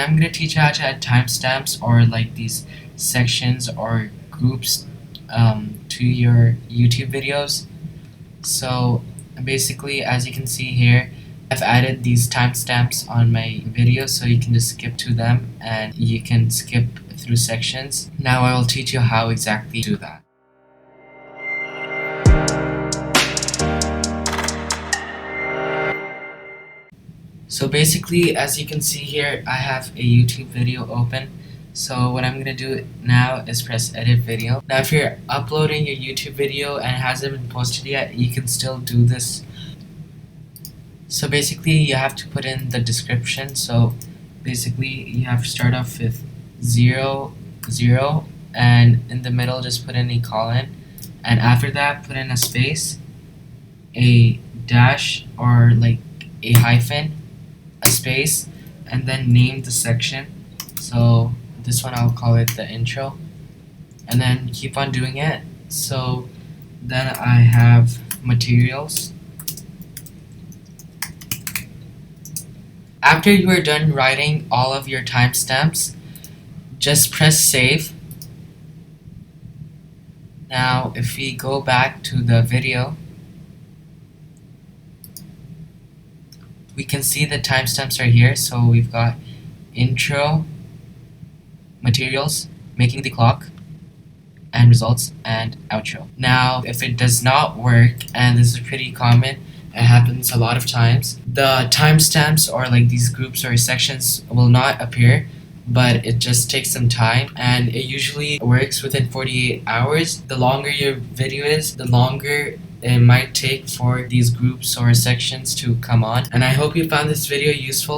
I'm going to teach you how to add timestamps or like these sections or groups to your YouTube videos. So basically, as you can see here, I've added these timestamps on my videos so you can just skip to them and you can skip through sections. Now I will teach you how exactly to do that. So basically, as you can see here, I have a YouTube video open. So what I'm going to do now is press edit video. Now if you're uploading your YouTube video and it hasn't been posted yet, you can still do this. So basically you have to put in the description. So basically you have to start off with 0, 0, and in the middle just put in a colon, and after that put in a space, a dash or like a hyphen, a space, and then name the section. So this one I'll call it the intro, and then keep on doing it. So then I have materials. After you are done writing all of your timestamps, just press save. Now if we go back to the video, we can see the timestamps are here. So we've got intro, materials, making the clock, and results, and outro. Now if it does not work, and this is pretty common, it happens a lot of times, the timestamps or like these groups or sections will not appear, but it just takes some time, and it usually works within 48 hours. The longer your video is, the longer it might take for these groups or sections to come on. And I hope you found this video useful.